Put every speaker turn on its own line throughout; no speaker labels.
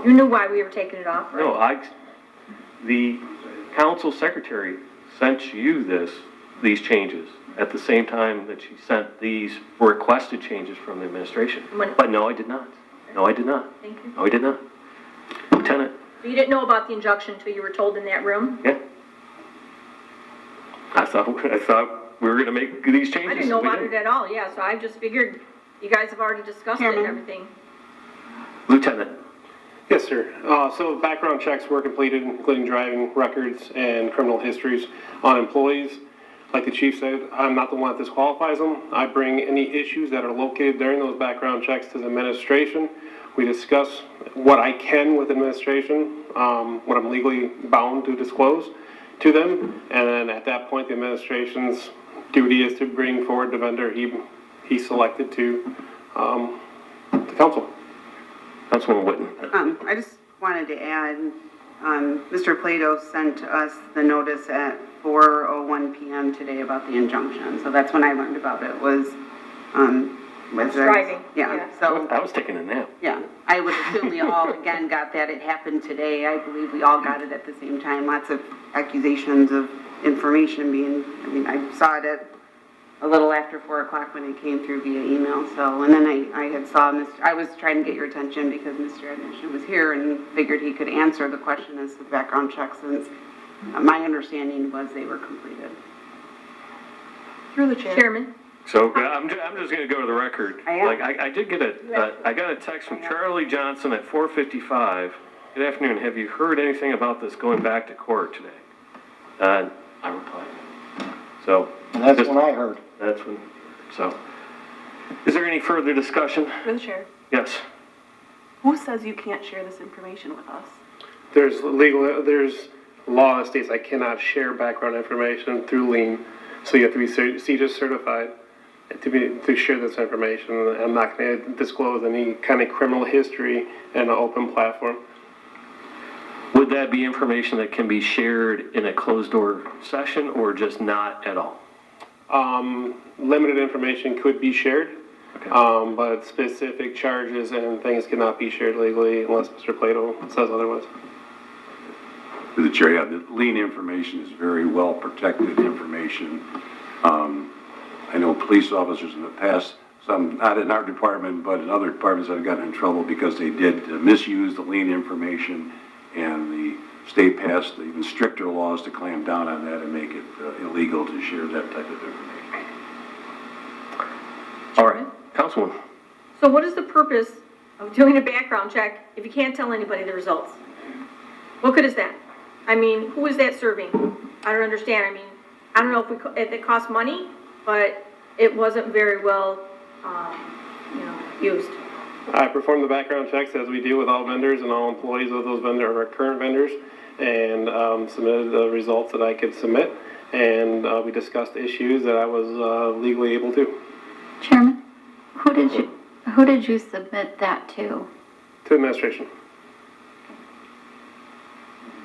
You knew why we were taking it off, right?
No, the council secretary sent you these changes at the same time that she sent these requested changes from the administration. But no, I did not. No, I did not.
Thank you.
No, I did not. Lieutenant.
So you didn't know about the injunction until you were told in that room?
Yeah. I thought we were going to make these changes.
I didn't know about it at all, yeah, so I just figured you guys have already discussed it and everything.
Lieutenant.
Yes, sir. So background checks were completed, including driving records and criminal histories on employees. Like the chief said, I'm not the one that disqualifies them. I bring any issues that are located during those background checks to the administration. We discuss what I can with administration, what I'm legally bound to disclose to them. And then at that point, the administration's duty is to bring forward the vendor he selected to the council.
Councilwoman Whitten.
I just wanted to add, Mr. Plato sent us the notice at 4:01 p.m. today about the injunction. So that's when I learned about it, was
driving.
Yeah, so.
I was taking a nap.
Yeah, I would assume we all, again, got that. It happened today. I believe we all got it at the same time. Lots of accusations of information being, I saw it at a little after 4 o'clock when it came through via email. So, and then I had saw I was trying to get your attention because Mr. Edmiston was here and figured he could answer the question as to the background checks, since my understanding was they were completed.
Through the chairman.
So I'm just going to go to the record.
I am.
Like I did get I got a text from Charlie Johnson at 4:55. Good afternoon. Have you heard anything about this going back to court today? I replied. So.
And that's when I heard.
That's when. So, is there any further discussion?
Through the chair.
Yes.
Who says you can't share this information with us?
There's law that states I cannot share background information through lien. So you have to be CJIS certified to share this information. I'm not going to disclose any kind of criminal history in an open platform.
Would that be information that can be shared in a closed door session or just not at all?
Limited information could be shared,
Okay.
but specific charges and things cannot be shared legally unless Mr. Plato says otherwise.
To the chair, yeah, the lien information is very well protected information. I know police officers in the past, some, not in our department, but in other departments, have gotten in trouble because they did misuse the lien information, and the state passed even stricter laws to clamp down on that and make it illegal to share that type of information.
All right, Councilwoman.
So what is the purpose of doing a background check if you can't tell anybody the results? What good is that? I mean, who is that serving? I don't understand. I mean, I don't know if it costs money, but it wasn't very well, used.
I perform the background checks as we do with all vendors and all employees of those vendors, our current vendors, and submitted the results that I could submit, and we discussed issues that I was legally able to.
Chairman, who did you submit that to?
To administration.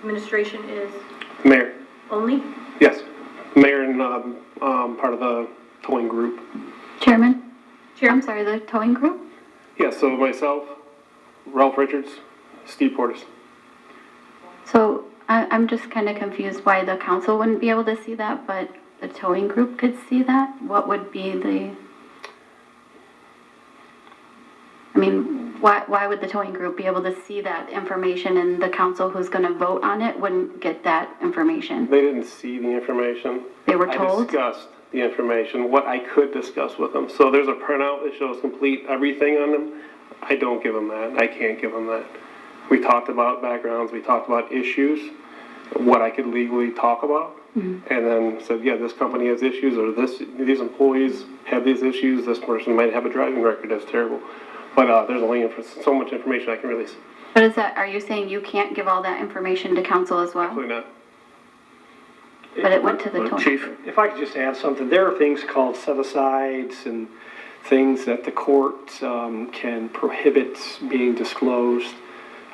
Administration is
Mayor.
only?
Yes. Mayor and part of the towing group.
Chairman?
Chair.
I'm sorry, the towing group?
Yes, so myself, Ralph Richards, Steve Portis.
So I'm just kind of confused why the council wouldn't be able to see that, but the towing group could see that? What would be the... I mean, why would the towing group be able to see that information and the council who's going to vote on it wouldn't get that information?
They didn't see the information.
They were told?
I discussed the information, what I could discuss with them. So there's a printout that shows complete everything on them. I don't give them that. I can't give them that. We talked about backgrounds. We talked about issues, what I could legally talk about. And then said, yeah, this company has issues, or these employees have these issues. This person might have a driving record that's terrible. But there's only so much information I can release.
But are you saying you can't give all that information to council as well?
Absolutely not.
But it went to the towing.
Chief.
If I could just add something, there are things called set-asides and things that the court can prohibit being disclosed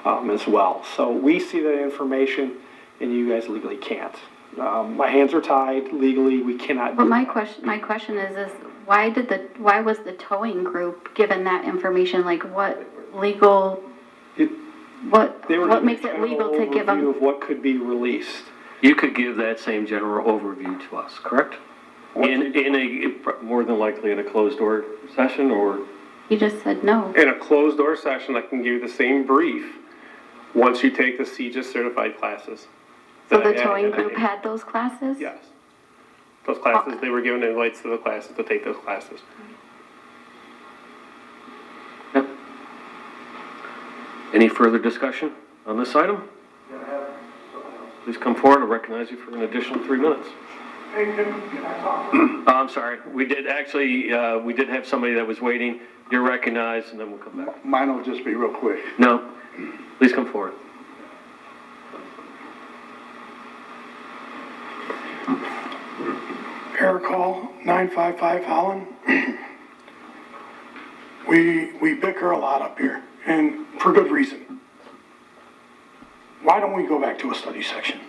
as well. So we see that information, and you guys legally can't. My hands are tied legally. We cannot.
But my question is why was the towing group given that information? Like, what legal
They were
what
giving
makes
a
it legal to
general
give
overview
them?
of what could be released.
You could give that same general overview to us, correct? In a, more than likely in a closed door session, or?
You just said no.
In a closed door session, I can give you the same brief once you take the CJIS certified classes.
So
that I
the
had
towing
at
group
the-
had those classes?
Yes. Those classes, they were given invites to the classes to take those classes.
Yep. Any further discussion on this item? Please come forward. I'll recognize you for an additional 3 minutes.
Hey, can I talk?
I'm sorry. We did actually, we did have somebody that was waiting. You're recognized, and then we'll come back.
Mine will just be real quick.
No, please come forward.
Eric Hall, 955 Holland. We bicker a lot up here, and for good reason. Why don't we go back to a study section?